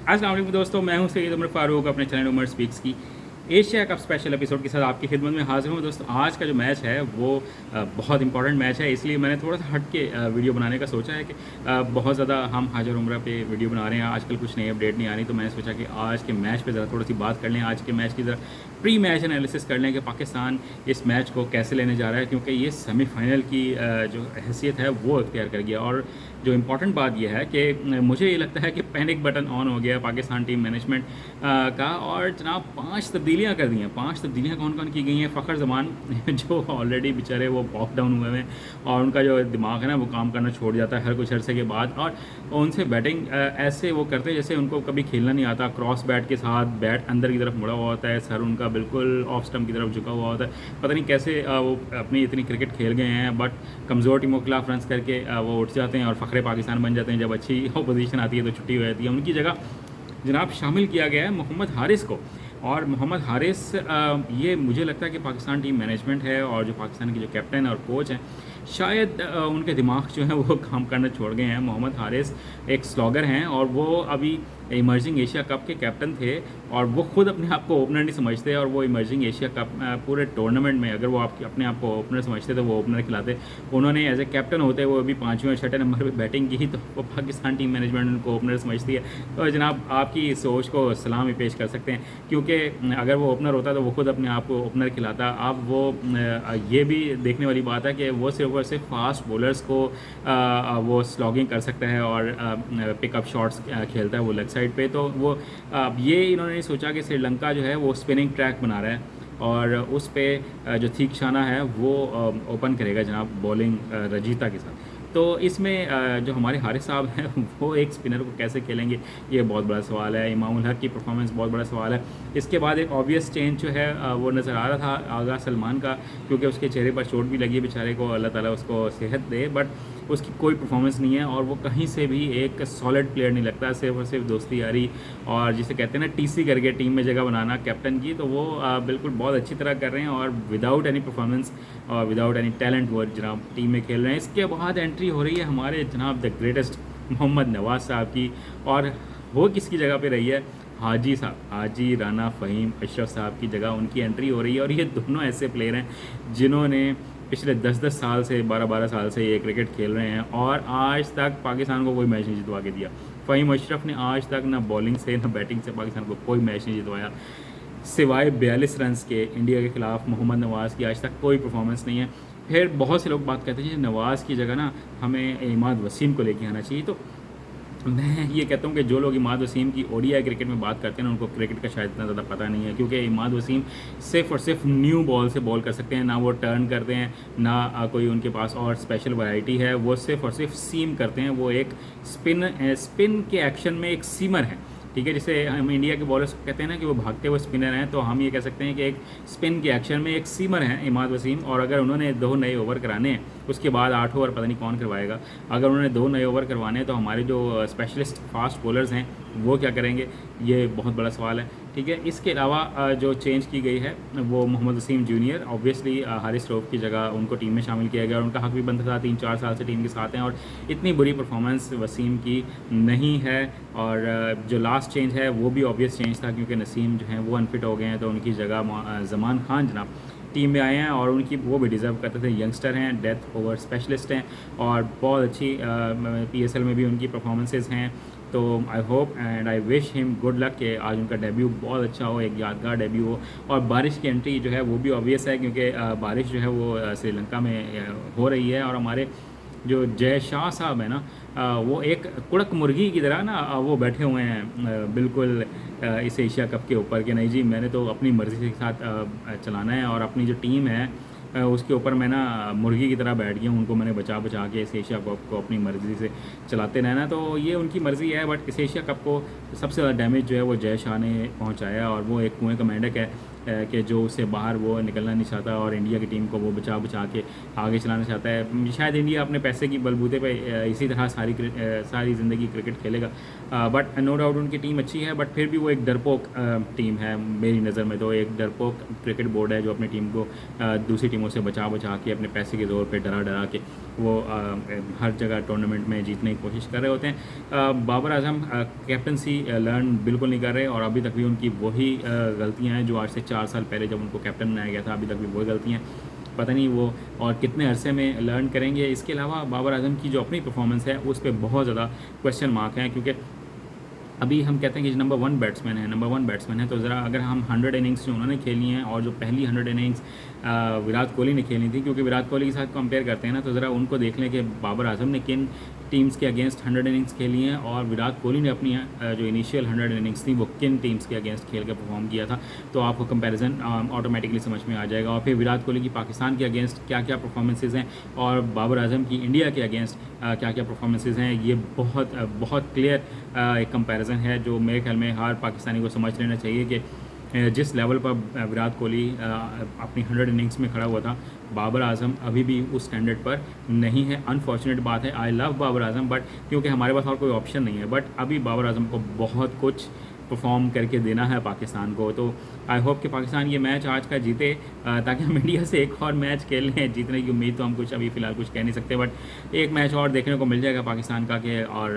अस्सलाम वालेकुम दोस्तों, मैं हूं सैयद उमर फारूक अपने चैनल उमर स्पीक्स की एशिया कप स्पेशल एपिसोड के साथ आपकी खिदमत में हाजिर हूं। दोस्तों आज का जो मैच है वो बहुत इंपॉर्टेंट मैच है, इसलिए मैंने थोड़ा सा हट के वीडियो बनाने का सोचा है कि बहुत ज़्यादा हम हाजिर उम्र पे वीडियो बना रहे हैं, आजकल कुछ नई अपडेट नहीं आ रही, तो मैंने सोचा कि आज के मैच पे ज़रा थोड़ी सी बात कर लें, आज के मैच की ज़रा प्री मैच एनालिसिस कर लें कि पाकिस्तान इस मैच को कैसे लेने जा रहा है, क्योंकि ये सेमीफाइनल की जो हैसियत है वो इख्तियार कर गया। और जो इम्पॉर्टेंट बात यह है कि मुझे ये लगता है कि पैनिक बटन ऑन हो गया पाकिस्तान टीम मैनेजमेंट का, और जनाब 5 तब्दीलियाँ कर दी हैं। 5 तब्दीलियाँ कौन कौन की गई हैं? फ़खर जमान जो ऑलरेडी बेचारे वो बॉक डाउन हुए हैं और उनका जो दिमाग है ना वो काम करना छोड़ जाता है हर कुछ अरसे के बाद, और उनसे बैटिंग ऐसे वो करते हैं जैसे उनको कभी खेलना नहीं आता। क्रॉस बैट के साथ बैट अंदर की तरफ मुड़ा हुआ होता है, सर उनका बिल्कुल ऑफ स्टम्प की तरफ झुका हुआ होता है। पता नहीं कैसे वो अपनी इतनी क्रिकेट खेल गए हैं, बट कमज़ोर टीमों के खिलाफ रन्स करके वो उठ जाते हैं और फ़खरे पाकिस्तान बन जाते हैं। जब अच्छी अपोजिशन आती है तो छुट्टी हो जाती है। उनकी जगह जनाब शामिल किया गया है मोहम्मद हारिस को, और मोहम्मद हारिस ये मुझे लगता है कि पाकिस्तान टीम मैनेजमेंट है और जो पाकिस्तान के जो कैप्टन और कोच हैं शायद उनके दिमाग जो है वो काम करना छोड़ गए हैं। मोहम्मद हारिस एक स्लॉगर हैं और वो अभी इमर्जिंग एशिया कप के कैप्टन थे, और वो खुद अपने आप को ओपनर नहीं समझते, और वो इमर्जिंग एशिया कप पूरे टूर्नामेंट में अगर वो अपने आप को ओपनर समझते तो वो ओपनर खिलाते। उन्होंने एज ए कैप्टन होते हुए अभी 5वें और 6ठे नंबर पर बैटिंग की, तो वो पाकिस्तान टीम मैनेजमेंट उनको ओपनर समझती है। तो जनाब आपकी सोच को सलाम ही पेश कर सकते हैं, क्योंकि अगर वो ओपनर होता तो वो खुद अपने आप को ओपनर खिलाता। अब वो ये भी देखने वाली बात है कि वो सिर्फ और सिर्फ फास्ट बॉलर्स को वो स्लॉगिंग कर सकता है और पिकअप शॉट्स खेलता है वो लेग साइड पे। तो वो ये इन्होंने सोचा कि श्रीलंका जो है वो स्पिनिंग ट्रैक बना रहा है और उस पे जो थीक्षाना है वो ओपन करेगा जनाब बॉलिंग रजीता के साथ। तो इसमें जो हमारे हारिस साहब हैं वो एक स्पिनर को कैसे खेलेंगे, ये बहुत बड़ा सवाल है। इमामुल हक की परफॉर्मेंस बहुत बड़ा सवाल है। इसके बाद एक ऑब्वियस चेंज जो है वो नज़र आ रहा था आगा सलमान का, क्योंकि उसके चेहरे पर चोट भी लगी है बेचारे को, अल्लाह ताला उसको सेहत दे, बट उसकी कोई परफॉर्मेंस नहीं है और वो कहीं से भी एक सॉलिड प्लेयर नहीं लगता। सिर्फ और सिर्फ दोस्ती यारी और जिसे कहते हैं ना टीसी करके टीम में जगह बनाना कैप्टन की, तो वो बिल्कुल बहुत अच्छी तरह कर रहे हैं और विदाउट एनी परफॉर्मेंस और विदाउट एनी टैलेंट वो जनाब टीम में खेल रहे हैं। इसके बाद एंट्री हो रही है हमारे जनाब द ग्रेटेस्ट मोहम्मद नवाज़ साहब की, और वो किसकी जगह पे रही है? हाजी साहब, हाजी राना फ़हीम अशरफ साहब की जगह उनकी एंट्री हो रही है। और ये दोनों ऐसे प्लेयर हैं जिन्होंने पिछले 10-10 साल से 12-12 साल से ये क्रिकेट खेल रहे हैं और आज तक पाकिस्तान को कोई मैच नहीं जितवा के दिया। फ़हीम अशरफ ने आज तक ना बॉलिंग से ना बैटिंग से पाकिस्तान को कोई मैच नहीं जितवाया, सिवाय 42 रन्स के इंडिया के ख़िलाफ़ मोहम्मद नवाज़ की आज तक कोई परफॉर्मेंस नहीं है। फिर बहुत से लोग बात करते हैं नवाज़ की जगह ना हमें इमाद वसीम को लेके आना चाहिए। तो मैं ये कहता हूँ कि जो लोग इमाद वसीम की ओडीआई क्रिकेट में बात करते हैं ना उनको क्रिकेट का शायद इतना ज़्यादा पता नहीं है, क्योंकि इमाद वसीम सिर्फ और सिर्फ न्यू बॉल से बॉल कर सकते हैं, ना वो टर्न करते हैं, ना कोई उनके पास और स्पेशल वैरायटी है। वो सिर्फ और सिर्फ सीम करते हैं, वो एक स्पिन के एक्शन में एक सीमर है, ठीक है। जैसे हम इंडिया के बॉलर्स को कहते हैं ना कि वो भागते हुए स्पिनर हैं, तो हम ये कह सकते हैं कि एक स्पिन के एक्शन में एक सीमर हैं इमाद वसीम। और अगर उन्होंने 2 नए ओवर कराने हैं उसके बाद 8 ओवर पता नहीं कौन करवाएगा, अगर उन्होंने 2 नए ओवर करवाने हैं तो हमारे जो स्पेशलिस्ट फास्ट बॉलर्स हैं वो क्या करेंगे, ये बहुत बड़ा सवाल है, ठीक है। इसके अलावा जो चेंज की गई है वो मोहम्मद वसीम जूनियर, ऑब्वियसली हारिस रऊफ़ की जगह उनको टीम में शामिल किया गया और उनका हक भी बनता था। 3-4 साल से टीम के साथ हैं और इतनी बुरी परफॉर्मेंस वसीम की नहीं है। और जो लास्ट चेंज है वो भी ऑब्वियस चेंज था, क्योंकि नसीम जो हैं वो अनफिट हो गए हैं, तो उनकी जगह ज़मान खान जनाब टीम में आए हैं और उनकी वो भी डिज़र्व करते थे। यंगस्टर हैं, डेथ ओवर स्पेशलिस्ट हैं और बहुत अच्छी PSL में भी उनकी परफॉर्मेंसेस हैं। तो I hope and I wish him good luck कि आज उनका डेब्यू बहुत अच्छा हो, एक यादगार डेब्यू हो। और बारिश की एंट्री जो है वो भी ऑब्वियस है, क्योंकि बारिश जो है वो श्रीलंका में हो रही है और हमारे जो जय शाह साहब है ना वो एक कुड़क मुर्गी की तरह ना वो बैठे हुए हैं बिल्कुल इस एशिया कप के ऊपर कि नहीं जी मैंने तो अपनी मर्ज़ी के साथ चलाना है और अपनी जो टीम है उसके ऊपर मैं ना मुर्गी की तरह बैठ गया हूँ, उनको मैंने बचा बचा के इस एशिया कप को अपनी मर्ज़ी से चलाते रहना। तो ये उनकी मर्ज़ी है, बट इस एशिया कप को सबसे ज़्यादा डैमेज जो है वो जय शाह ने पहुँचाया और वो एक कुएँ का मेंढक है कि जो उससे बाहर वो निकलना नहीं चाहता और इंडिया की टीम को वो बचा बचा के आगे चलाना चाहता है। शायद इंडिया अपने पैसे की बलबूते पे इसी तरह सारी ज़िंदगी क्रिकेट खेलेगा, बट नो डाउट उनकी टीम अच्छी है, बट फिर भी वो एक डरपोक टीम है मेरी नज़र में। तो एक डरपोक क्रिकेट बोर्ड है जो अपनी टीम को दूसरी टीमों से बचा बचा के अपने पैसे के ज़ोर पर डरा डरा के वो हर जगह टूर्नामेंट में जीतने की कोशिश कर रहे होते हैं। बाबर आजम कैप्टनसी लर्न बिल्कुल नहीं कर रहे और अभी तक भी उनकी वही गलतियां हैं जो आज से 4 साल पहले जब उनको कैप्टन बनाया गया था, अभी तक भी वही गलतियाँ हैं। पता नहीं वो और कितने अरसे में लर्न करेंगे। इसके अलावा बाबर आजम की जो अपनी परफॉर्मेंस है उस पर बहुत ज़्यादा क्वेश्चन मार्क हैं, क्योंकि अभी हम कहते हैं कि नंबर 1 बैट्समैन है, तो ज़रा अगर हम 100 इनिंग्स जो उन्होंने खेली हैं और जो पहली 100 इनिंग्स विराट कोहली ने खेली थी, क्योंकि विराट कोहली के साथ कंपेयर करते हैं ना, तो ज़रा उनको देख लें कि बाबर आजम ने किन टीम्स के अगेंस्ट 100 इनिंग्स खेली हैं और विराट कोहली ने अपनी जो इनिशियल 100 इनिंग्स थी वो किन टीम्स के अगेंस्ट खेल कर परफॉर्म किया था, तो आपको कंपैरिजन ऑटोमेटिकली समझ में आ जाएगा। और फिर विराट कोहली की पाकिस्तान के अगेंस्ट क्या क्या परफॉर्मेंसेज हैं और बाबर आजम की इंडिया के अगेंस्ट क्या क्या परफॉर्मेंसेज हैं, ये बहुत क्लियर एक कंपैरिजन है जो मेरे ख्याल में हर पाकिस्तानी को समझ लेना चाहिए कि जिस लेवल पर विराट कोहली अपनी 100 इनिंग्स में खड़ा हुआ था, बाबर आजम अभी भी उस स्टैंडर्ड पर नहीं है। अनफॉर्चुनेट बात है, I love Babar Azam, but क्योंकि हमारे पास और कोई ऑप्शन नहीं है, बट अभी बाबर आजम को बहुत कुछ परफॉर्म करके देना है पाकिस्तान को। तो आई होप कि पाकिस्तान ये मैच आज का जीते ताकि हम इंडिया से एक और मैच खेल लें। जीतने की उम्मीद तो हम कुछ अभी फ़िलहाल कुछ कह नहीं सकते, बट एक मैच और देखने को मिल जाएगा पाकिस्तान का के, और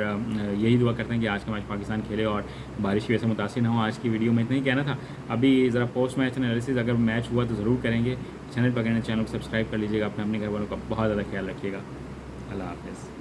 यही दुआ करते हैं कि आज का मैच पाकिस्तान खेले और बारिश की वजह से मुतासिर ना हो। आज की वीडियो में इतना ही कहना था। अभी ज़रा पोस्ट मैच एनालिसिस अगर मैच हुआ तो ज़रूर करेंगे। चैनल पर चैनल को सब्सक्राइब कर लीजिएगा। अपने घर वालों का बहुत ज़्यादा ख्याल रखिएगा। अल्लाह हाफ़िज़।